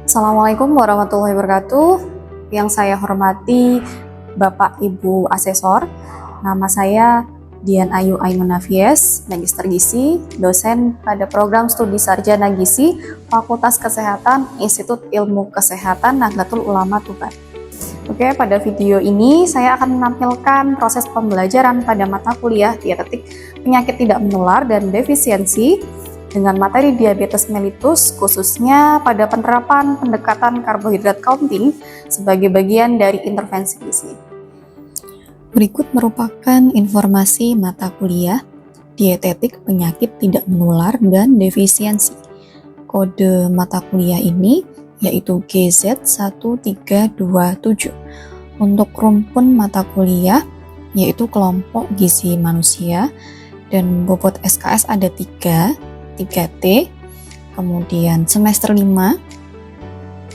Assalamualaikum warahmatullahi wabarakatuh. Yang saya hormati Bapak Ibu Asesor, nama saya Dian Ayu Ainunavies, Magister Gizi, dosen pada program studi sarjana Gizi, Fakultas Kesehatan, Institut Ilmu Kesehatan Nahdlatul Ulama Tuban. Oke, pada video ini saya akan menampilkan proses pembelajaran pada mata kuliah dietetik penyakit tidak menular dan defisiensi dengan materi diabetes mellitus, khususnya pada penerapan pendekatan karbohidrat counting sebagai bagian dari intervensi gizi. Berikut merupakan informasi mata kuliah dietetik penyakit tidak menular dan defisiensi. Kode mata kuliah ini yaitu GZ1327. Untuk rumpun mata kuliah yaitu kelompok gizi manusia, dan bobot SKS ada 3T, kemudian semester 5,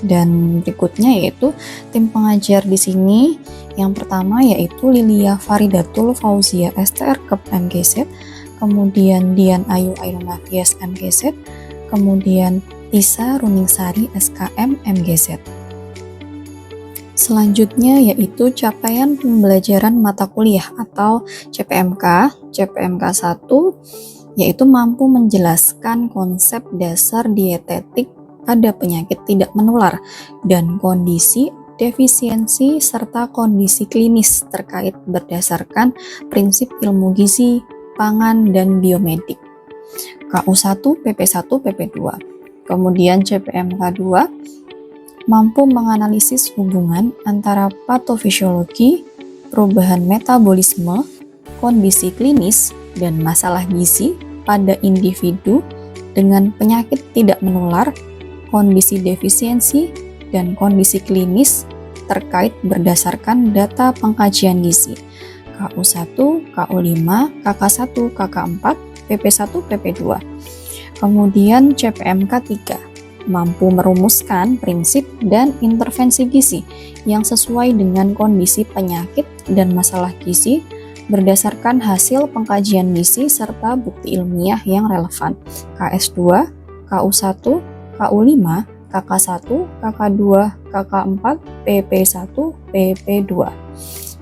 dan berikutnya yaitu tim pengajar di sini. Yang pertama yaitu Lilia Faridatul Fauzia STRKEP MGZ, kemudian Dian Ayu Ainunavies MGZ, kemudian Tisa Runingsari SKM MGZ. Selanjutnya yaitu capaian pembelajaran mata kuliah atau CPMK 1, yaitu mampu menjelaskan konsep dasar dietetik pada penyakit tidak menular dan kondisi defisiensi serta kondisi klinis terkait berdasarkan prinsip ilmu gizi, pangan, dan biomedik. KU1, PP1, PP2. Kemudian CPMK 2 mampu menganalisis hubungan antara patofisiologi, perubahan metabolisme, kondisi klinis, dan masalah gizi pada individu dengan penyakit tidak menular, kondisi defisiensi, dan kondisi klinis terkait berdasarkan data pengkajian gizi KU1, KU5, KK1, KK4, PP1, PP2. Kemudian CPMK 3 mampu merumuskan prinsip dan intervensi gizi yang sesuai dengan kondisi penyakit dan masalah gizi berdasarkan hasil pengkajian gizi serta bukti ilmiah yang relevan KS2, KU1, KU5, KK1, KK2, KK4, PP1, PP2.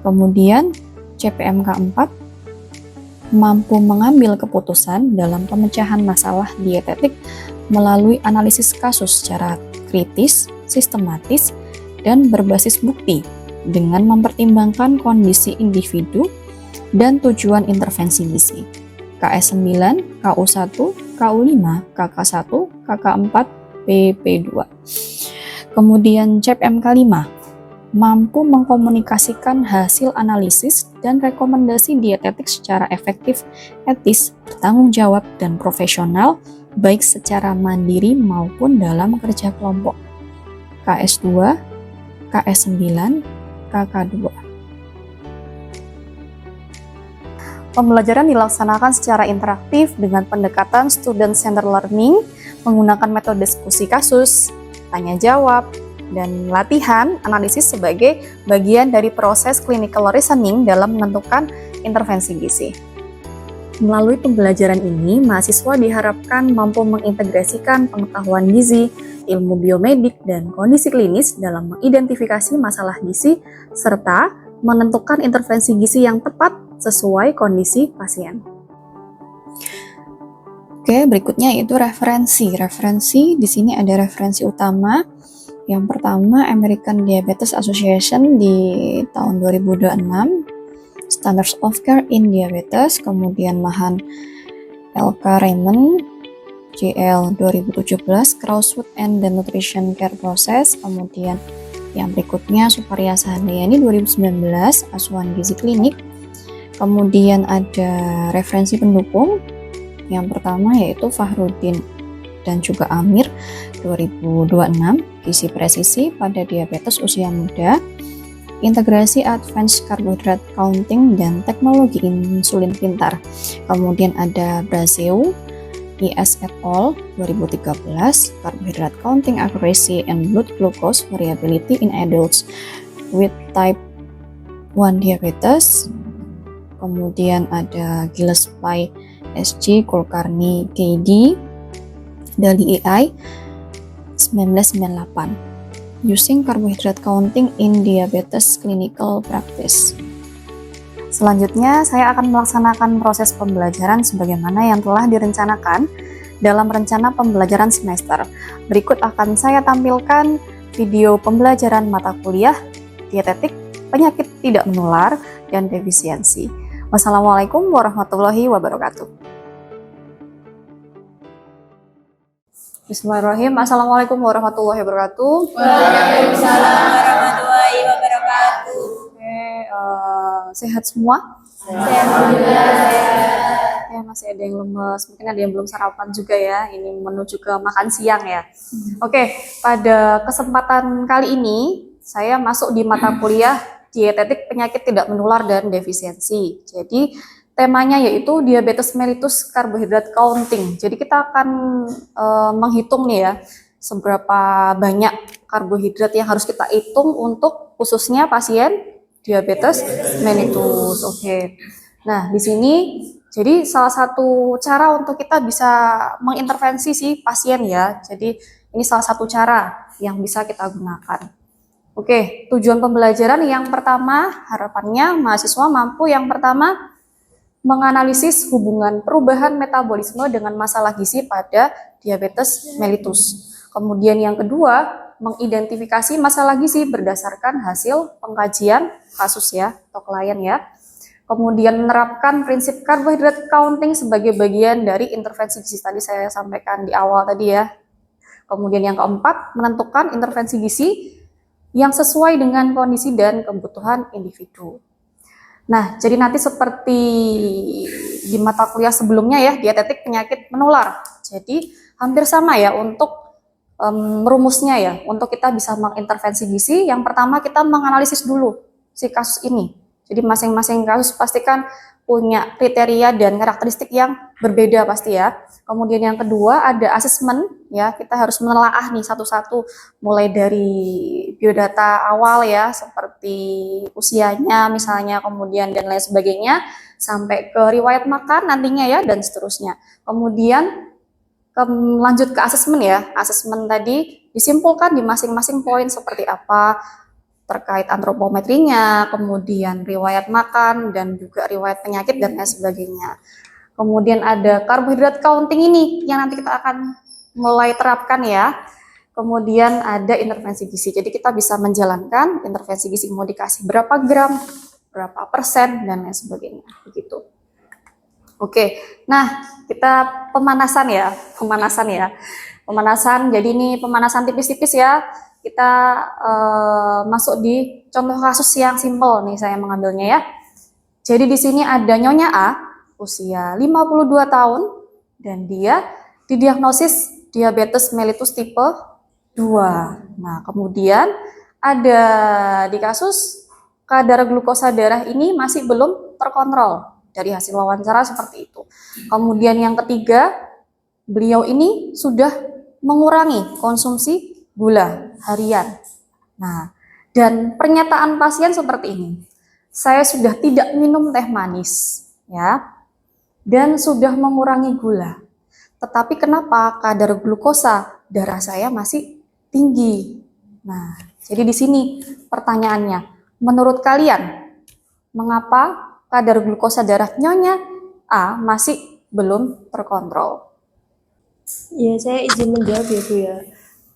Kemudian CPMK 4 mampu mengambil keputusan dalam pemecahan masalah dietetik melalui analisis kasus secara kritis, sistematis, dan berbasis bukti dengan mempertimbangkan kondisi individu dan tujuan intervensi gizi. KS9, KU1, KU5, KK1, KK4, PP2. Kemudian CPMK 5 mampu mengkomunikasikan hasil analisis dan rekomendasi dietetik secara efektif, etis, bertanggung jawab, dan profesional, baik secara mandiri maupun dalam kerja kelompok. KS2, KS9, KK2. Pembelajaran dilaksanakan secara interaktif dengan pendekatan student-centered learning menggunakan metode diskusi kasus, tanya jawab, dan latihan analisis sebagai bagian dari proses clinical reasoning dalam menentukan intervensi gizi. Melalui pembelajaran ini, mahasiswa diharapkan mampu mengintegrasikan pengetahuan gizi, ilmu biomedik, dan kondisi klinis dalam mengidentifikasi masalah gizi, serta menentukan intervensi gizi yang tepat sesuai kondisi pasien. Oke, berikutnya yaitu referensi. Referensi di sini ada referensi utama. Yang pertama, American Diabetes Association di tahun 2026, Standards of Care in Diabetes, kemudian Mahan LK Raymond, JL 2017, Crosswood and the Nutrition Care Process, kemudian yang berikutnya Suparyasa Handayani 2019, Asuhan Gizi Klinik, kemudian ada referensi pendukung, yang pertama yaitu Fahrudin dan juga Amir 2026, gizi presisi pada diabetes usia muda, integrasi advance carbohydrate counting dan teknologi insulin pintar. Kemudian ada Brazeu, IS et al. 2013, carbohydrate counting accuracy and blood glucose variability in adults with type 1 diabetes. Kemudian ada Gillespie SG, Kulkarni KD, Dali AI, 1998. Using Carbohydrate Counting in Diabetes Clinical Practice. Selanjutnya, saya akan melaksanakan proses pembelajaran sebagaimana yang telah direncanakan dalam rencana pembelajaran semester. Berikut akan saya tampilkan video pembelajaran mata kuliah dietetik, penyakit tidak menular, dan defisiensi. Wassalamualaikum warahmatullahi wabarakatuh. Bismillahirrahmanirrahim. Assalamualaikum warahmatullahi wabarakatuh. Waalaikumsalam warahmatullahi wabarakatuh. Oke, sehat semua? Alhamdulillah sehat. Ya, masih ada yang lemes, mungkin ada yang belum sarapan juga ya. Ini menuju ke makan siang ya. Oke, pada kesempatan kali ini saya masuk di mata kuliah dietetik penyakit tidak menular dan defisiensi. Jadi temanya yaitu diabetes mellitus carbohydrate counting. Jadi kita akan menghitung nih ya seberapa banyak karbohidrat yang harus kita hitung untuk khususnya pasien diabetes mellitus. Oke. Nah, di sini jadi salah satu cara untuk kita bisa mengintervensi si pasien ya. Jadi ini salah satu cara yang bisa kita gunakan. Oke, tujuan pembelajaran yang pertama, harapannya mahasiswa mampu yang pertama menganalisis hubungan perubahan metabolisme dengan masalah gizi pada diabetes mellitus. Kemudian yang kedua, mengidentifikasi masalah gizi berdasarkan hasil pengkajian kasus ya, atau klien ya. Kemudian menerapkan prinsip carbohydrate counting sebagai bagian dari intervensi gizi tadi saya sampaikan di awal tadi ya. Kemudian yang keempat, menentukan intervensi gizi yang sesuai dengan kondisi dan kebutuhan individu. Nah, jadi nanti seperti di mata kuliah sebelumnya ya, dietetik penyakit menular. Jadi hampir sama ya untuk rumusnya ya, untuk kita bisa mengintervensi gizi. Yang pertama kita menganalisis dulu si kasus ini. Jadi masing-masing kasus pastikan punya kriteria dan karakteristik yang berbeda pasti ya. Kemudian yang kedua ada asesmen ya, kita harus menelaah nih satu-satu mulai dari biodata awal ya seperti usianya misalnya, kemudian dan lain sebagainya sampai ke riwayat makan nantinya ya dan seterusnya. Kemudian lanjut ke asesmen ya. Asesmen tadi disimpulkan di masing-masing poin seperti apa terkait antropometrinya, kemudian riwayat makan, dan juga riwayat penyakit, dan lain sebagainya. Kemudian ada karbohidrat counting ini, yang nanti kita akan mulai terapkan ya. Kemudian ada intervensi gizi, jadi kita bisa menjalankan intervensi gizi, mau dikasih berapa gram, berapa persen, dan lain sebagainya. Begitu. Oke, nah kita pemanasan ya. Pemanasan, jadi ini pemanasan tipis-tipis ya. Kita masuk di contoh kasus yang simpel nih saya mengambilnya ya. Jadi di sini ada Nyonya A, usia 52 tahun dan dia didiagnosis diabetes mellitus tipe 2. Nah, kemudian ada di kasus kadar glukosa darah ini masih belum terkontrol dari hasil wawancara seperti itu. Kemudian yang ketiga, beliau ini sudah mengurangi konsumsi gula harian. Nah, dan pernyataan pasien seperti ini. Saya sudah tidak minum teh manis, ya, dan sudah mengurangi gula. Tetapi kenapa kadar glukosa darah saya masih tinggi? Nah, jadi di sini pertanyaannya, menurut kalian, mengapa kadar glukosa darah Nyonya A masih belum terkontrol? Ya, saya izin menjawab ya Bu ya.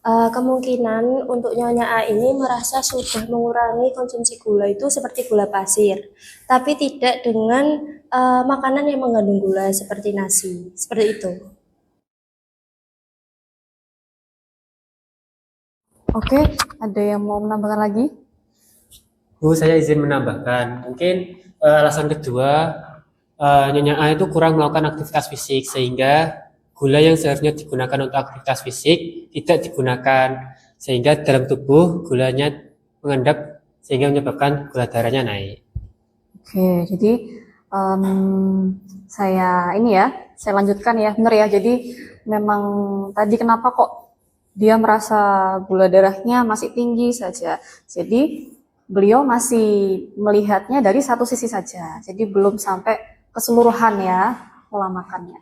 Kemungkinan untuk Nyonya A ini merasa sudah mengurangi konsumsi gula itu seperti gula pasir, tapi tidak dengan makanan yang mengandung gula seperti nasi, seperti itu. Oke, ada yang mau menambahkan lagi? Bu, saya izin menambahkan. Mungkin alasan kedua, Nyonya A itu kurang melakukan aktivitas fisik sehingga gula yang seharusnya digunakan untuk aktivitas fisik tidak digunakan sehingga dalam tubuh gulanya mengendap sehingga menyebabkan gula darahnya naik. Oke, jadi saya lanjutkan ya, benar ya. Jadi memang tadi kenapa kok dia merasa gula darahnya masih tinggi saja. Jadi beliau masih melihatnya dari satu sisi saja. Jadi belum sampai keseluruhan ya pola makannya.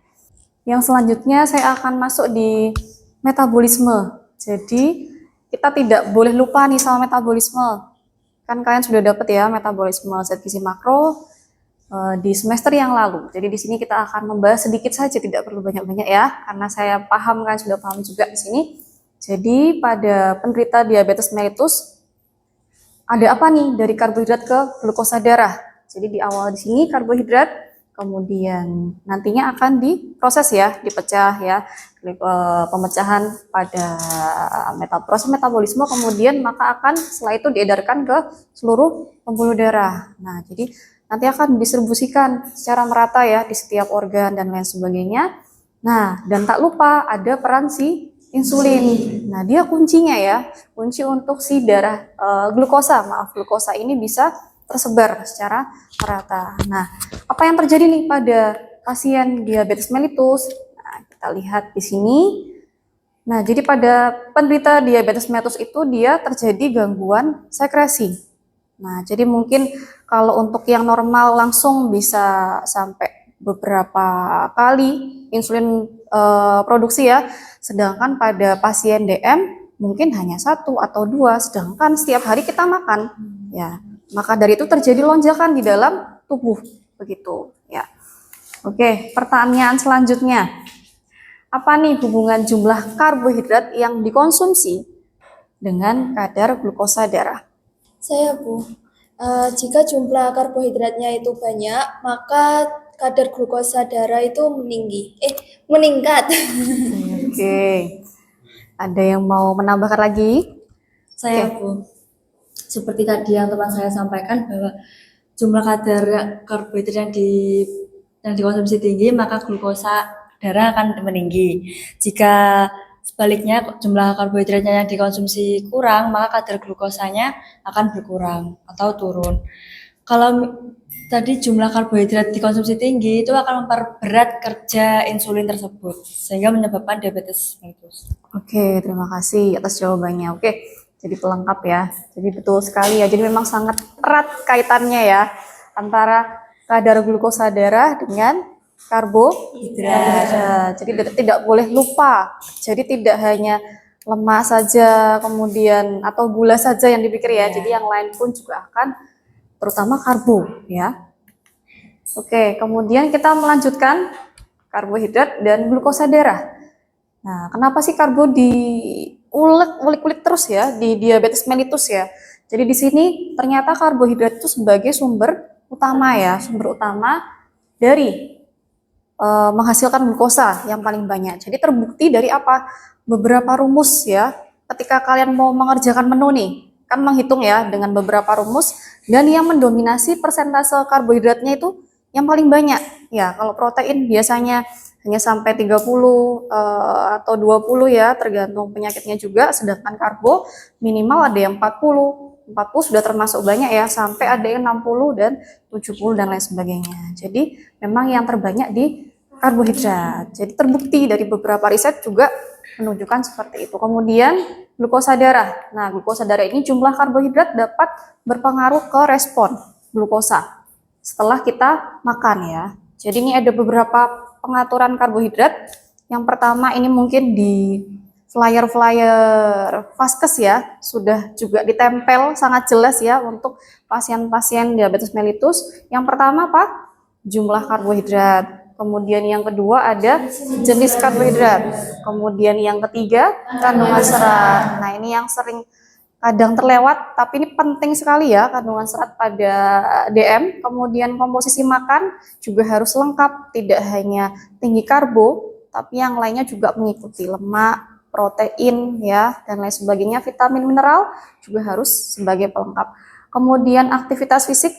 Yang selanjutnya saya akan masuk di metabolisme. Jadi kita tidak boleh lupa nih sama metabolisme. Kan kalian sudah dapat ya metabolisme zat gizi makro di semester yang lalu. Jadi di sini kita akan membahas sedikit saja, tidak perlu banyak-banyak ya, karena saya paham kan sudah paham juga di sini. Jadi pada penderita diabetes mellitus ada apa nih dari karbohidrat ke glukosa darah. Jadi di awal di sini karbohidrat, kemudian nantinya akan diproses ya, dipecah ya, pemecahan pada proses metabolisme, kemudian maka akan setelah itu diedarkan ke seluruh pembuluh darah. Nah, jadi nanti akan didistribusikan secara merata ya di setiap organ dan lain sebagainya. Nah, dan tak lupa ada peran si insulin. Nah, dia kuncinya ya, kunci untuk si darah glukosa ini bisa tersebar secara merata. Nah, apa yang terjadi nih pada pasien diabetes mellitus? Nah, kita lihat di sini. Nah, jadi pada penderita diabetes mellitus itu dia terjadi gangguan sekresi. Nah, jadi mungkin kalau untuk yang normal langsung bisa sampai beberapa kali insulin produksi ya. Sedangkan pada pasien DM mungkin hanya 1 atau 2, sedangkan setiap hari kita makan. Ya, maka dari itu terjadi lonjakan di dalam tubuh begitu ya. Oke, pertanyaan selanjutnya. Apa nih hubungan jumlah karbohidrat yang dikonsumsi dengan kadar glukosa darah? Saya Bu, jika jumlah karbohidratnya itu banyak, maka kadar glukosa darah itu meningkat. Oke, ada yang mau menambahkan lagi? Saya Bu, seperti tadi yang teman saya sampaikan bahwa jumlah kadar karbohidrat yang dikonsumsi tinggi, maka glukosa darah akan meninggi. Jika sebaliknya jumlah karbohidratnya yang dikonsumsi kurang, maka kadar glukosanya akan berkurang atau turun. Kalau tadi jumlah karbohidrat dikonsumsi tinggi, itu akan memperberat kerja insulin tersebut, sehingga menyebabkan diabetes mellitus. Oke, terima kasih atas jawabannya. Oke, jadi pelengkap ya. Jadi betul sekali ya. Jadi memang sangat erat kaitannya ya antara kadar glukosa darah dengan karbohidrat. Jadi tidak boleh lupa. Jadi tidak hanya lemak saja, kemudian atau gula saja yang dipikir ya. Jadi yang lain pun juga akan, terutama karbo ya. Oke, kemudian kita melanjutkan karbohidrat dan glukosa darah. Nah, kenapa sih karbo diulik-ulik terus ya di diabetes mellitus ya? Jadi di sini ternyata karbohidrat itu sebagai sumber utama ya, sumber utama dari menghasilkan glukosa yang paling banyak. Jadi terbukti dari apa? Beberapa rumus ya. Ketika kalian mau mengerjakan menu nih, kan menghitung ya dengan beberapa rumus, dan yang mendominasi persentase karbohidratnya itu yang paling banyak. Ya, kalau protein biasanya hanya sampai 30 atau 20 ya, tergantung penyakitnya juga, sedangkan karbo minimal ada yang 40 sudah termasuk banyak ya, sampai ada yang 60 dan 70 dan lain sebagainya. Jadi memang yang terbanyak di karbohidrat. Jadi terbukti dari beberapa riset juga menunjukkan seperti itu. Kemudian glukosa darah. Nah, glukosa darah ini jumlah karbohidrat dapat berpengaruh ke respon glukosa setelah kita makan ya. Jadi ini ada beberapa pengaturan karbohidrat. Yang pertama ini mungkin di flyer-flyer Vaskes ya, sudah juga ditempel sangat jelas ya untuk pasien-pasien diabetes mellitus. Yang pertama apa? Jumlah karbohidrat. Kemudian yang kedua ada jenis karbohidrat. Kemudian yang ketiga kandungan serat. Nah, ini yang sering kadang terlewat, tapi ini penting sekali ya, kandungan serat pada DM. Kemudian komposisi makan juga harus lengkap, tidak hanya tinggi karbo, tapi yang lainnya juga mengikuti lemak, protein ya, dan lain sebagainya. Vitamin mineral juga harus sebagai pelengkap. Kemudian aktivitas fisik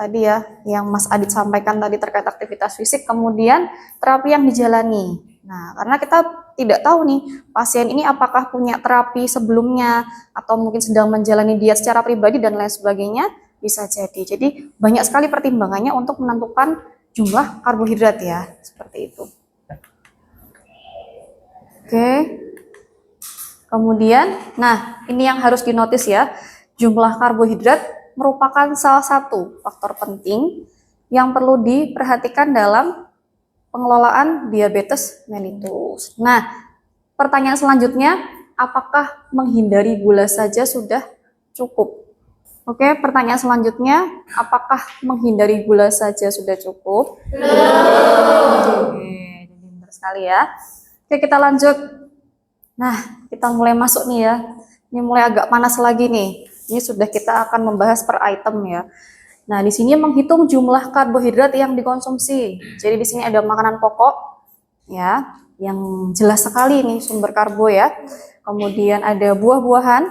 tadi ya, yang Mas Adit sampaikan tadi terkait aktivitas fisik. Kemudian terapi yang dijalani. Nah, karena kita tidak tahu nih pasien ini apakah punya terapi sebelumnya atau mungkin sedang menjalani diet secara pribadi dan lain sebagainya, bisa jadi. Jadi banyak sekali pertimbangannya untuk menentukan jumlah karbohidrat ya, seperti itu. Oke. Kemudian, nah ini yang harus dinotis ya, jumlah karbohidrat merupakan salah satu faktor penting yang perlu diperhatikan dalam pengelolaan diabetes mellitus. Nah, pertanyaan selanjutnya, apakah menghindari gula saja sudah cukup? Oke, pertanyaan selanjutnya, apakah menghindari gula saja sudah cukup? Oke, jadi benar sekali ya. Oke, kita lanjut. Nah, kita mulai masuk nih ya. Ini mulai agak panas lagi nih. Ini sudah kita akan membahas per item ya. Nah, di sini menghitung jumlah karbohidrat yang dikonsumsi. Jadi di sini ada makanan pokok ya, yang jelas sekali nih sumber karbo ya. Kemudian ada buah-buahan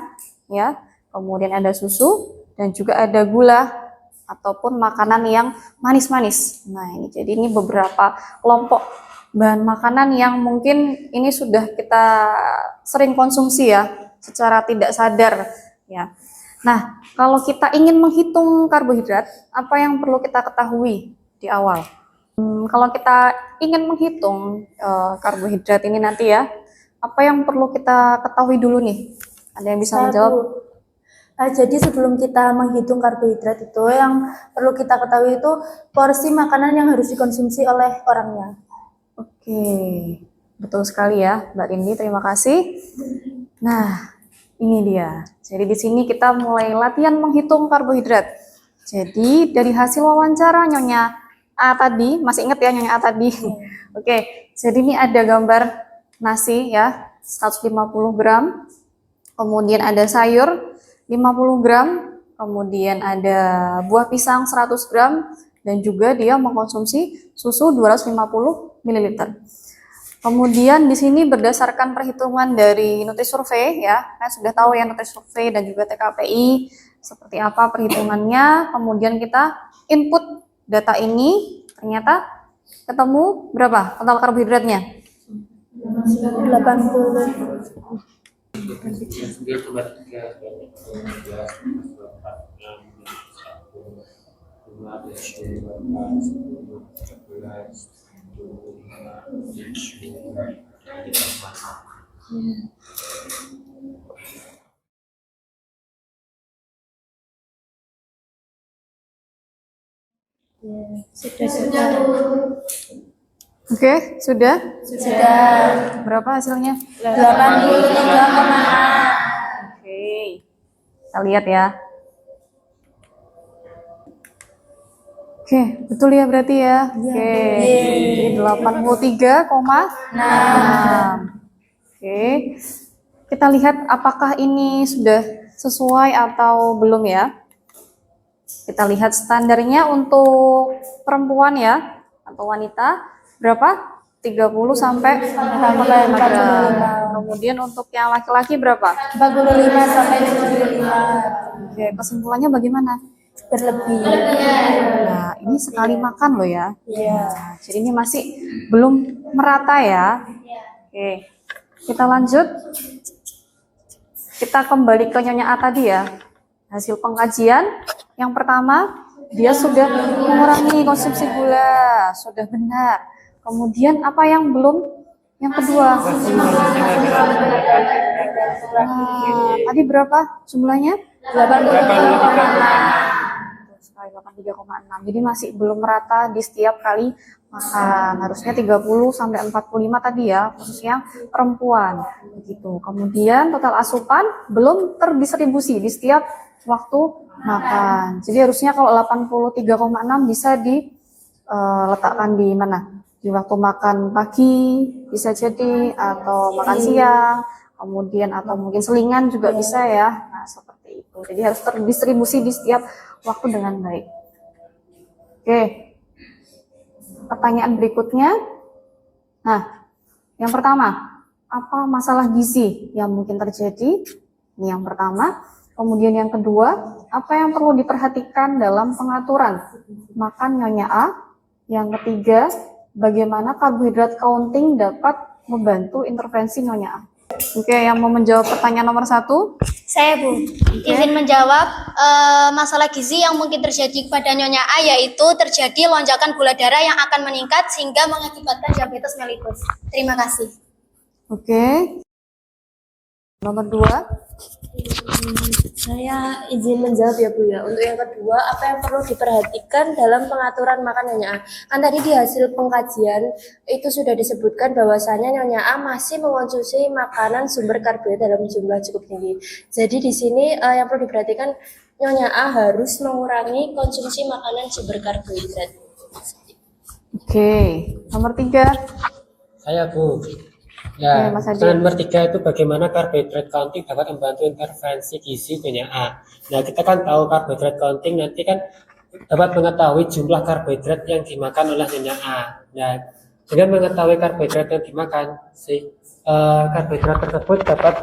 ya. Kemudian ada susu dan juga ada gula ataupun makanan yang manis-manis. Nah, ini jadi ini beberapa kelompok bahan makanan yang mungkin ini sudah kita sering konsumsi ya secara tidak sadar ya. Nah, kalau kita ingin menghitung karbohidrat, apa yang perlu kita ketahui di awal? Kalau kita ingin menghitung karbohidrat ini nanti ya, apa yang perlu kita ketahui dulu nih? Ada yang bisa menjawab? Jadi sebelum kita menghitung karbohidrat itu yang perlu kita ketahui itu porsi makanan yang harus dikonsumsi oleh orangnya. Oke, betul sekali ya Mbak Indi, terima kasih. Nah, ini dia. Jadi di sini kita mulai latihan menghitung karbohidrat. Jadi dari hasil wawancara Nyonya A tadi, masih ingat ya Nyonya A tadi? Oke, jadi ini ada gambar nasi ya, 150 gram. Kemudian ada sayur 50 gram. Kemudian ada buah pisang 100 gram. Dan juga dia mengkonsumsi susu 250 ml. Kemudian di sini berdasarkan perhitungan dari Nutrisurvey ya, saya sudah tahu ya Nutrisurvey dan juga TKPI seperti apa perhitungannya. Kemudian kita input data ini, ternyata ketemu berapa total karbohidratnya? Sudah. Oke, sudah? Sudah. Berapa hasilnya? 83,6. Oke, kita lihat ya. Oke, betul ya berarti ya. Oke, jadi 83,6. Oke, kita lihat apakah ini sudah sesuai atau belum ya. Kita lihat standarnya untuk perempuan ya, atau wanita berapa? 30 sampai 45 gram. Kemudian untuk yang laki-laki berapa? 45 sampai 75. Oke, kesimpulannya bagaimana? Berlebih. Nah, ini sekali makan loh ya. Iya. Nah, jadi ini masih belum merata ya. Oke, kita lanjut. Kita kembali ke Nyonya A tadi ya. Hasil pengkajian yang pertama, dia sudah mengurangi konsumsi gula, sudah benar. Kemudian apa yang belum? Yang kedua. Nah, tadi berapa jumlahnya? 83,6. Jadi masih belum merata di setiap kali makan. Harusnya 30 sampai 45 tadi ya, khususnya perempuan. Begitu. Kemudian total asupan belum terdistribusi di setiap waktu makan. Jadi harusnya kalau 83,6 bisa diletakkan di mana? Di waktu makan pagi bisa jadi, atau makan siang, kemudian atau mungkin selingan juga bisa ya. Nah, seperti itu. Jadi harus terdistribusi di setiap waktu dengan baik. Oke. Pertanyaan berikutnya. Nah, yang pertama, apa masalah gizi yang mungkin terjadi? Ini yang pertama. Kemudian yang kedua, apa yang perlu diperhatikan dalam pengaturan makan Nyonya A? Yang ketiga, bagaimana karbohidrat counting dapat membantu intervensi Nyonya A? Oke, yang mau menjawab pertanyaan nomor 1? Saya Bu, izin menjawab masalah gizi yang mungkin terjadi pada Nyonya A, yaitu terjadi lonjakan gula darah yang akan meningkat sehingga mengakibatkan diabetes mellitus. Terima kasih. Oke. Nomor 2. Saya izin menjawab ya Bu ya. Untuk yang kedua, apa yang perlu diperhatikan dalam pengaturan makan Nyonya A? Kan tadi di hasil pengkajian itu sudah disebutkan bahwasanya Nyonya A masih mengonsumsi makanan sumber karbohidrat dalam jumlah cukup tinggi. Jadi di sini yang perlu diperhatikan Nyonya A harus mengurangi konsumsi makanan sumber karbohidrat. Oke, nomor 3. Saya Bu. Ya, Oke, Mas Adi. pertanyaan nomor 3 itu bagaimana karbohidrat counting dapat membantu intervensi gizi Nyonya A. Nah, kita kan tahu karbohidrat counting nanti kan dapat mengetahui jumlah karbohidrat yang dimakan oleh Nyonya A. Nah, dengan mengetahui karbohidrat yang dimakan, karbohidrat tersebut dapat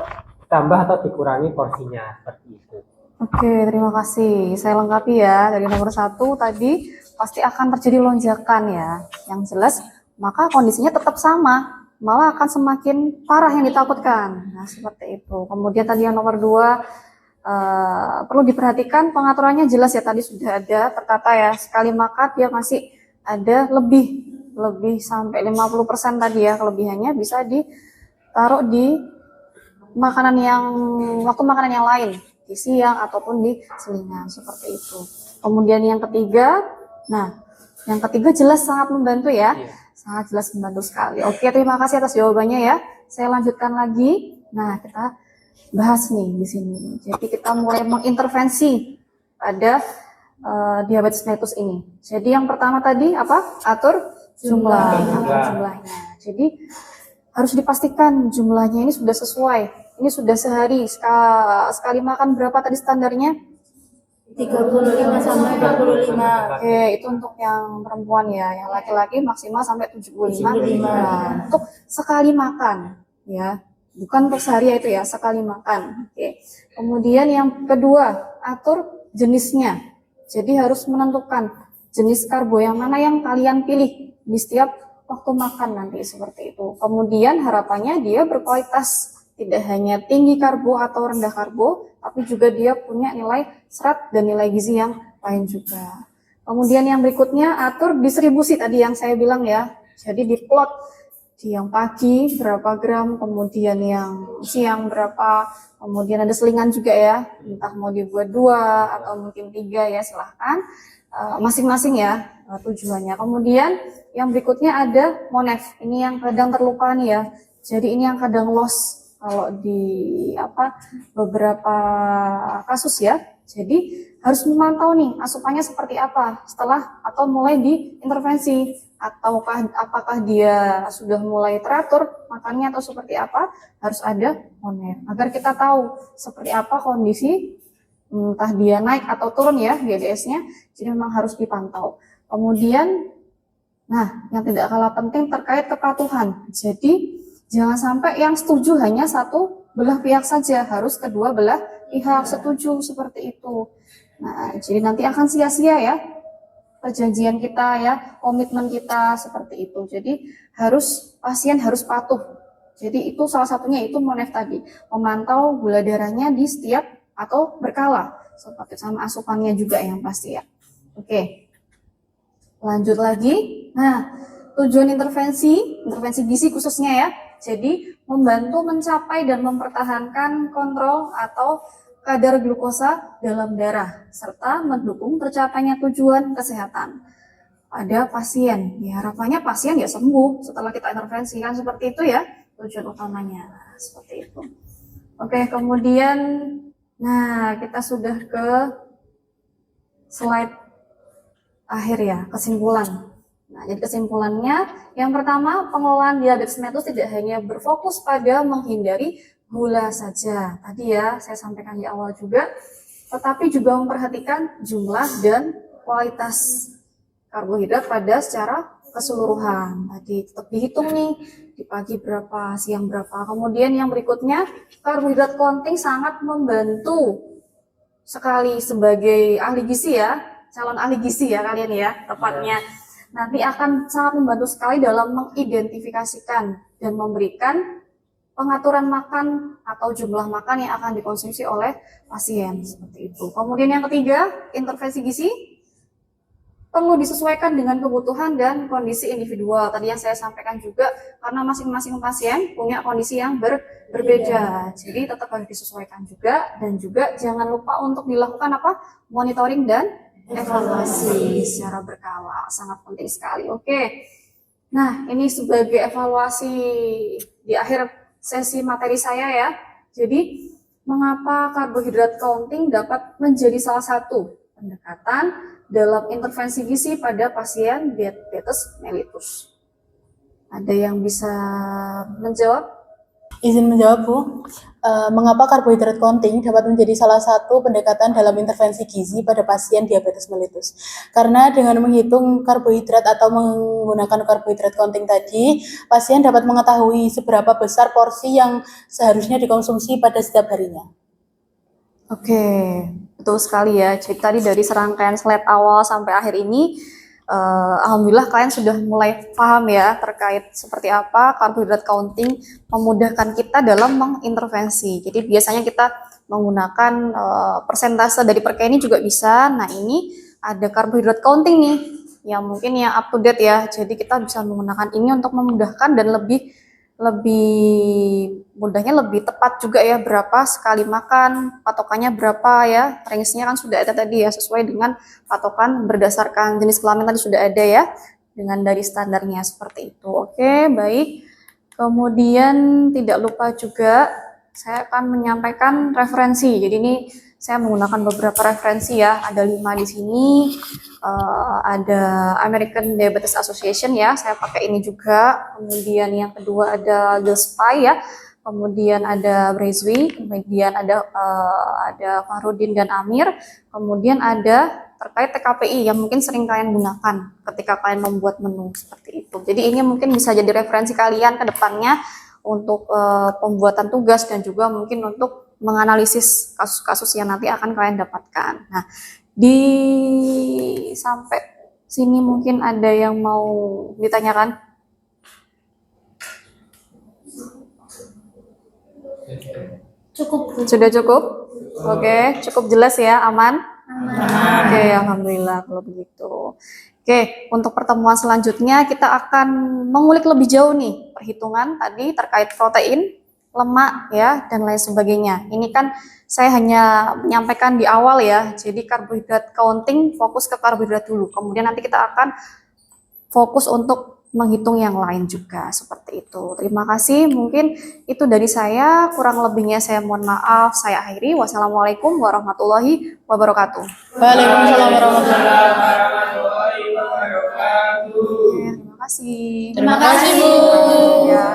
ditambah atau dikurangi porsinya seperti itu. Oke, terima kasih. Saya lengkapi ya. Dari nomor 1 tadi pasti akan terjadi lonjakan ya. Yang jelas, maka kondisinya tetap sama. Malah akan semakin parah yang ditakutkan. Nah, seperti itu. Kemudian tadi yang nomor 2, perlu diperhatikan pengaturannya jelas ya. Tadi sudah ada tertata ya. Sekali makan dia masih ada lebih sampai 50% tadi ya. Kelebihannya bisa ditaruh di waktu makanan yang lain. Di siang ataupun di selingan seperti itu. Kemudian yang ketiga, yang ketiga jelas sangat membantu ya, sangat jelas membantu sekali. Oke, terima kasih atas jawabannya ya. Saya lanjutkan lagi. Nah, kita bahas nih di sini. Jadi kita mulai mengintervensi pada diabetes mellitus ini. Jadi yang pertama tadi apa? Atur jumlahnya. Jadi harus dipastikan jumlahnya ini sudah sesuai. Ini sudah sehari, sekali makan berapa tadi standarnya? 35 sampai 45. Oke, itu untuk yang perempuan ya. Yang laki-laki maksimal sampai 75. Nah, untuk sekali makan ya. Bukan untuk sehari itu ya, sekali makan. Oke. Kemudian yang kedua, atur jenisnya. Jadi harus menentukan jenis karbo yang mana yang kalian pilih di setiap waktu makan nanti seperti itu. Kemudian harapannya dia berkualitas. Tidak hanya tinggi karbo atau rendah karbo, tapi juga dia punya nilai serat dan nilai gizi yang lain juga. Kemudian yang berikutnya, atur distribusi tadi yang saya bilang ya. Jadi diplot di yang pagi berapa gram, kemudian yang siang berapa, kemudian ada selingan juga ya. Entah mau dibuat 2 atau mungkin 3 ya, silahkan. Masing-masing ya tujuannya. Kemudian yang berikutnya ada monef. Ini yang kadang terlupa nih ya. Jadi ini yang kadang loss kalau di beberapa kasus ya. Jadi harus memantau nih asupannya seperti apa setelah atau mulai diintervensi, ataukah apakah dia sudah mulai teratur makannya atau seperti apa, harus ada monef agar kita tahu seperti apa kondisi entah dia naik atau turun ya GDS-nya. Jadi memang harus dipantau. Kemudian yang tidak kalah penting terkait kepatuhan. Jadi jangan sampai yang setuju hanya satu belah pihak saja, harus kedua belah pihak setuju seperti itu. Nah, jadi nanti akan sia-sia ya perjanjian kita ya, komitmen kita seperti itu. Jadi pasien harus patuh. Jadi itu salah satunya itu monef tadi, memantau gula darahnya di setiap atau berkala, seperti sama asupannya juga yang pasti ya. Oke, lanjut lagi. Nah, tujuan intervensi gizi khususnya ya. Jadi membantu mencapai dan mempertahankan kontrol atau kadar glukosa dalam darah serta mendukung tercapainya tujuan kesehatan pada pasien. Ya, harapannya pasien ya sembuh setelah kita intervensi kan seperti itu ya tujuan utamanya. Seperti itu. Oke, kemudian kita sudah ke slide akhir ya, kesimpulan. Nah, jadi kesimpulannya, yang pertama, pengelolaan diabetes mellitus tidak hanya berfokus pada menghindari gula saja. Tadi ya, saya sampaikan di awal juga, tetapi juga memperhatikan jumlah dan kualitas karbohidrat pada secara keseluruhan. Tadi tetap dihitung nih, di pagi berapa, siang berapa. Kemudian yang berikutnya, karbohidrat counting sangat membantu sekali sebagai ahli gizi ya, calon ahli gizi ya kalian ya, tepatnya. Nanti akan sangat membantu sekali dalam mengidentifikasikan dan memberikan pengaturan makan atau jumlah makan yang akan dikonsumsi oleh pasien seperti itu. Kemudian yang ketiga, intervensi gizi perlu disesuaikan dengan kebutuhan dan kondisi individual. Tadi yang saya sampaikan juga, karena masing-masing pasien punya kondisi yang berbeda. Jadi tetap harus disesuaikan juga, dan juga jangan lupa untuk dilakukan apa? Monitoring dan evaluasi secara berkala. Sangat penting sekali. Oke. Nah, ini sebagai evaluasi di akhir sesi materi saya ya. Jadi, mengapa karbohidrat counting dapat menjadi salah satu pendekatan dalam intervensi gizi pada pasien diabetes mellitus? Ada yang bisa menjawab? Izin menjawab, Bu. Mengapa karbohidrat counting dapat menjadi salah satu pendekatan dalam intervensi gizi pada pasien diabetes mellitus? Karena dengan menghitung karbohidrat atau menggunakan karbohidrat counting tadi, pasien dapat mengetahui seberapa besar porsi yang seharusnya dikonsumsi pada setiap harinya. Oke, betul sekali ya. Jadi tadi dari serangkaian slide awal sampai akhir ini, alhamdulillah kalian sudah mulai paham ya terkait seperti apa karbohidrat counting memudahkan kita dalam mengintervensi. Jadi biasanya kita menggunakan persentase dari per ini juga bisa. Nah, ini ada karbohidrat counting nih yang mungkin yang up to date ya. Jadi kita bisa menggunakan ini untuk memudahkan dan lebih mudahnya, lebih tepat juga ya, berapa sekali makan, patokannya berapa ya, range-nya kan sudah ada tadi ya, sesuai dengan patokan berdasarkan jenis kelamin tadi sudah ada ya, dengan dari standarnya seperti itu. Oke, baik. Kemudian tidak lupa juga saya akan menyampaikan referensi. Jadi ini saya menggunakan beberapa referensi ya, ada 5 di sini. Ada American Diabetes Association ya, saya pakai ini juga. Kemudian yang kedua ada GSPI ya, kemudian ada Brazwi, kemudian ada Farudin dan Amir, kemudian ada terkait TKPI yang mungkin sering kalian gunakan ketika kalian membuat menu seperti itu. Jadi ini mungkin bisa jadi referensi kalian ke depannya untuk pembuatan tugas dan juga mungkin untuk menganalisis kasus-kasus yang nanti akan kalian dapatkan. Nah, sampai sini mungkin ada yang mau ditanyakan? Cukup. Sudah cukup? Oke, cukup jelas ya, aman? Oke, alhamdulillah kalau begitu. Oke, untuk pertemuan selanjutnya kita akan mengulik lebih jauh nih perhitungan tadi terkait protein, lemak ya, dan lain sebagainya. Ini kan saya hanya menyampaikan di awal ya, jadi karbohidrat counting fokus ke karbohidrat dulu, kemudian nanti kita akan fokus untuk menghitung yang lain juga, seperti itu. Terima kasih, mungkin itu dari saya, kurang lebihnya saya mohon maaf, saya akhiri. Wassalamualaikum warahmatullahi wabarakatuh. Waalaikumsalam warahmatullahi Terima kasih. Terima kasih, Bu. Ya.